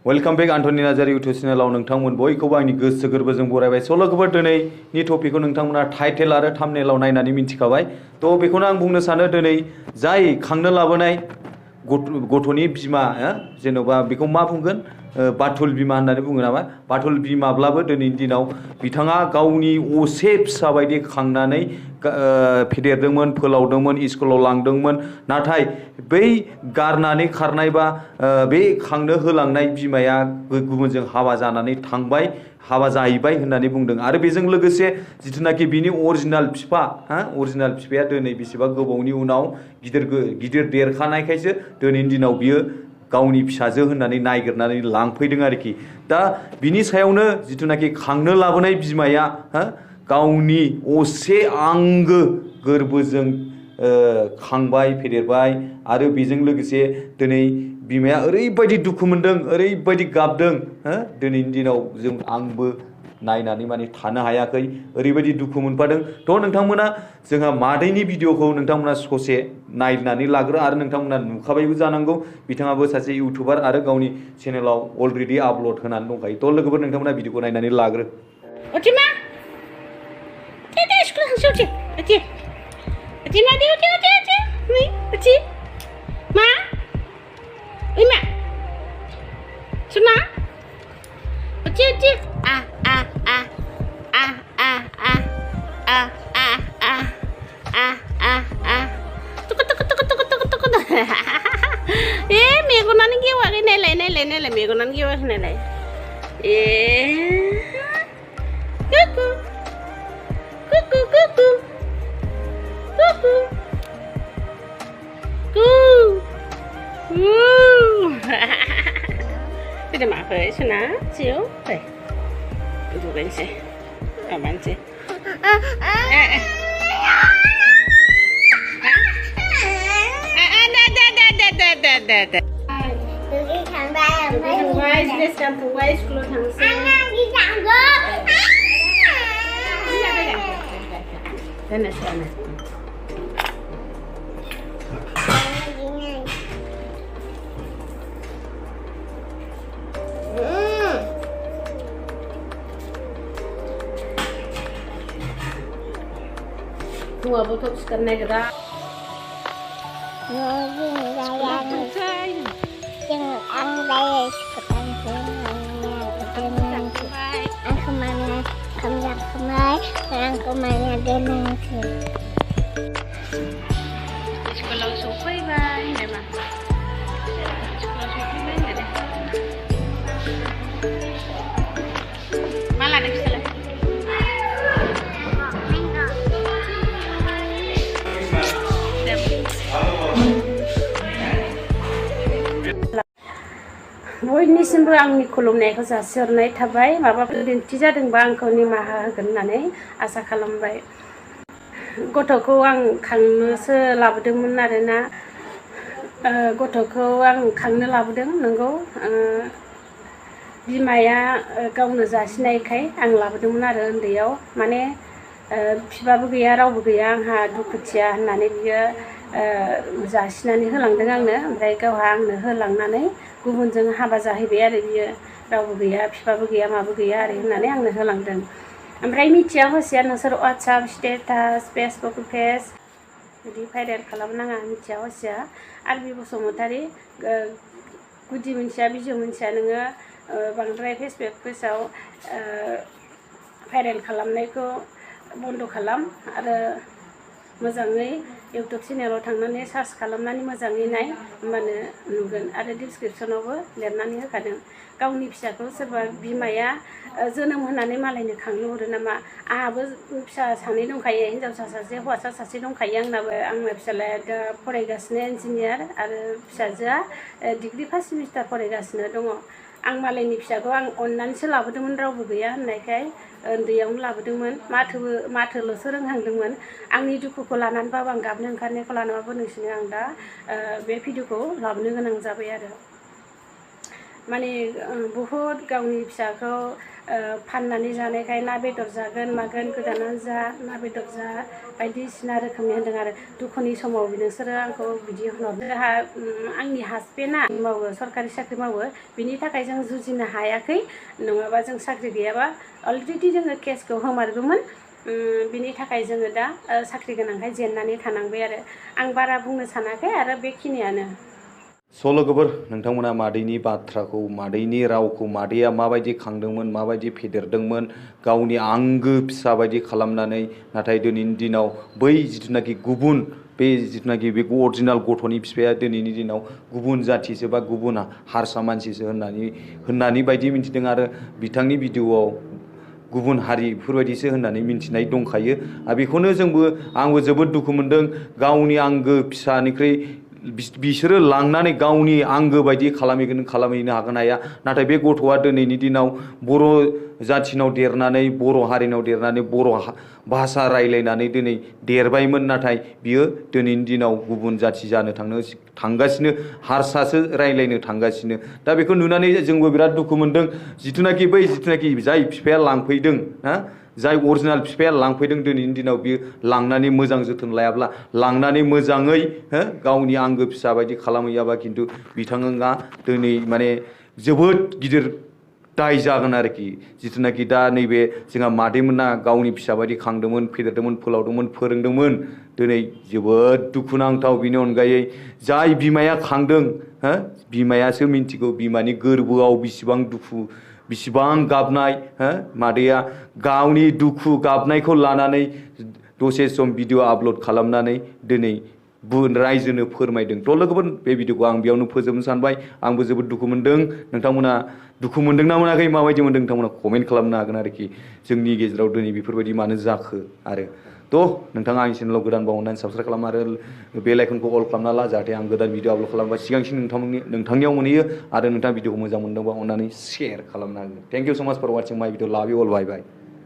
Welcome बेक आन्टनि Narzary YouTube चेनेलाव नोंथांमोन बयखौबो आंनि गोसो गोरबोजों बरायबाय। सल'खौबो दिनैनि टपिकखौ नोंथांमोना टाइटेल आरो थाम्बनेलाव नायनानै मिन्थिखाबाय। थ' बेखौनो आं बुंनो सानो दिनै जाय खांनो लाबोनाय गथ'नि बिमा जेन'बा बेखौ मा बुंगोन बाथुल बिमा होननानै बुङो नामा? बाथुल बिमाब्लाबो दिनैनि दिनाव बिथाङा गावनि असे फिसा बायदि खांनानै फेदेरदोंमोन, फोलावदोंमोन, स्कुलाव लांदोंमोन। नाथाय बै गारनानै खारनाय बा बे खांनो होलांनाय बिमाया गुबुनजों हाबा जानानै थांबाय, हाबा जाहैबाय होननानै बुंदों। आरो बेजों लोगोसे जिथुनाखि बिनि अरिजिनाल बिफा अरिजिनाल बिफाया दिनै बेसेबा गोबावनि उनाव गिदिर देरखानायखायसो दिनैनि दिनाव बियो गावनि फिसाजो होननानै नागिरनानै लांफैदों आरोखि। दा बिनि सायावनो जिथुनाखि खांनो लाबोनाय बिमाया गावनि असे आंगो गोरबोजों खांबाय, फेदेरबाय। आरो बेजों लोगोसे दिनै बिमाया ओरैबायदि दुखु मोनदों, ओरैबायदि गाबदों। दिनैनि दिनाव आंबो नायनानै माने थानो हायाखै, ओरैबायदि दुखु मोनफादों। थ' नोंथांमोना जोंहा मादैनि भिडिअखौ नोंथांमोना ससे नायनानै लाग्रो। आरो नोंथांमोना नुखाबायबो जानांगौ, बिथाङाबो सासे इउटुबार आरो गावनि चेनेलाव अलरेडि आपल'ड होनानै दंखायो। थ' लोगोफोर नोंथांमोना भिडिअखौ नायनानै लाग्रो। मेगनानो गेवाखै नायलाय मेगनानो गेवाखै नायलाय। Kuku Kuku Kuku Kuku Tidak makan, sana, cium, deh, bukan sih, aman sih. Ada. Hwbai sekolah tangsi. Sana. Tua botok sekarang gerak. बयनिसिमबो आंनि खुलुमनायखौ जासिहरनाय थाबाय। माबाफोर गोरोन्थि जादोंबा आंखौ निमाहा होगोन होननानै आसा खालामबाय। गथ'खौ आं खांनोसो लाबोदोंमोन आरोना। गथ'खौ आं खांनो लाबोदों, नंगौ। बिमाया गावनो जासिनायखाय आं लाबोदोंमोन आरो उन्दैयाव। माने बिफाबो गैया, रावबो गैया, आंहा दुखुथिया होननानै बियो जासिनानै होलांदों आंनो। ओमफ्राय गावहा आंनो होलांनानै गुबुनजों हाबा जाहैबाय आरो बियो। रावबो गैया, बिफाबो गैया, माबो गैया आरो होननानै आंनो होलांदों। ओमफ्राय मिथिया हसिया नोंसोर वाट्सएप स्टेटास फेसबुक पेज बिदि भाइरेल खालामनाङा, मिथिया हसिया। आरो बे बसुमतारी गुदि मोनथिया बिजौ मोनथिया नोङो बांद्राय फेसबुक पेजाव भाइरेल खालामनायखौ बन्द' खालाम। आरो मोजाङै इउटुब चेनेलाव थांनानै सार्च खालामनानै मोजाङै नाय, होमबानो नुगोन। आरो डिसक्रिपसनावबो लिरनानै होखादों। गावनि फिसाखौ सोरबा बिमाया जोनोम होनानै मालायनो खांनो हरो नामा? आंहाबो फिसा सानै दंखायो, हिनजावसा सासे हौवासा सासे दंखायो आंनाबो। आंना फिसालाया दा फरायगासिनो इन्जिनियार, आरो फिसाजोआ डिग्रि फार्स्ट सेमिस्टार फरायगासिनो दङ। आं मालायनि फिसाखौ आं अननानैसो लाबोदोंमोन, रावबो गैया होननायखाय उन्दैयावनो लाबोदोंमोन। माथोल'सो रोंहांदोंमोन। आंनि दुखुखौ लानानैबाबो, आं गाबनो ओंखारनायखौ लानानैबाबो नोंसोरनो आं दा बे भिडिअखौ लाबोनो गोनां जाबाय आरो। माने बुहुद गावनि फिसाखौ फाननानै जानायखाय ना बेदर जागोन मागोन गोदानानै जा ना बेदर जा बायदिसिना रोखोमनि होनदों आरो दुखुनि समाव नोंसोरो आंखौ बिदि होनहरदों। जोंहा आंनि हासबेन्डआ मावो सरकारि साख्रि मावो बिनि थाखाय जों जुजिनो हायाखै नङाबा जों साख्रि गैयाबा अलरेडि जोङो केसखौ होमारगौमोन। बिनि थाखाय जोङो दा साख्रि गोनांखाय जेननानै थानांबाय आरो आं बारा बुंनो सानाखै आरो बेखिनियानो। सल'गोफोर नोंथांमोना मादैनि बाथ्राखौ मादैनि रावखौ मादैया माबायदि खांदोंमोन माबायदि फेदेरदोंमोन गावनि आंगो फिसा बायदि खालामनानै नाथाय दिनैनि दिनाव बै जिथुनाखि गुबुन बे जिथुनाखि बे अरिजिनाल गथ'नि बिफाया दिनैनि दिनाव गुबुन जाथिसो बा गुबुन हारसा मानसिसो होननानै बायदि मिथिदों आरो बिथांनि भिडिअ'आव गुबुन हारि बेफोरबायदिसो होननानै मिथिनाय दंखायो। आरो बेखौनो आंबो जोबोद दुखु मोनदों गावनि आंगो फिसानिख्रुइ बिसोरो लांनानै गावनि आंगो बायदि खालामहैनो हागोन हाया नाथाय बे गथ'आ दिनैनि दिनाव बर' जाथिनाव देरनानै बर' हारिनाव देरनानै बर' भाषा रायलायनानै दिनै देरबायमोन नाथाय बियो दिनैनि दिनाव गुबुन जाथि जानो थांगासिनो हारसासो रायलायनो थांगासिनो। दा बेखौ नुनानै जोंबो बिराद दुखु मोनदों। जिथुनाखि जाय बिफाया लांफैदों जाय अरिजिनाल बिफाया लांफैदों दिनैनि दिनाव बियो लांनानै मोजां जोथोन लायाब्ला लांनानै मोजाङै गावनि आंगो फिसा बायदि खालामहैयाबा खिन्थु बिथाङा दिनै माने जोबोद गिदिर दाय जागोन आरोखि। जिथुनाखि दा नैबे जोंहा मादैमोना गावनि फिसा बायदि खांदोंमोन फेदेरदोंमोन फोलावदोंमोन फोरोंदोंमोन दिनै जोबोद दुखुनांथाव। बिनि अनगायै जाय बिमाया खांदों बिमायासो मिन्थिगौ बिमानि गोरबोआव बेसेबां दुखु बेसेबां गाबनाय। मादैया गावनि दुखु गाबनायखौ लानानै दसे सम भिडिअ आपल'ड खालामनानै दिनै रायजोनो फोरमायदों। थ' लोगोफोर बे भिडिअखौ आं बेयावनो फोजोबनो सानबाय। आंबो जोबोद दुखु मोनदों। नोंथांमोना दुखु मोनदोंना मोनाखै माबायदि मोनदों नोंथांमोना कमेन्ट खालामनो हागोन आरोखि जोंनि गेजेराव दिनै बेफोरबायदि मानो जाखो आरो। थ' नोंथाङा आंनि चेनेलाव गोदान बावनानै साबस्क्राइब खालाम आरो बेल आइकनखौ अल खालामना ला जाहाथे आं गोदान भिडिअ आपल'ड खालामबा सिगांसिन नोंथांनियाव मोनहैयो आरो नोंथाङा भिडिअखौ मोजां मोनदोंबा अननानै शेयार खालामना हो। थेंक इउ सो माच फर वाचिं माय भिडिअ। लाभ इउ अल। बाय बाय।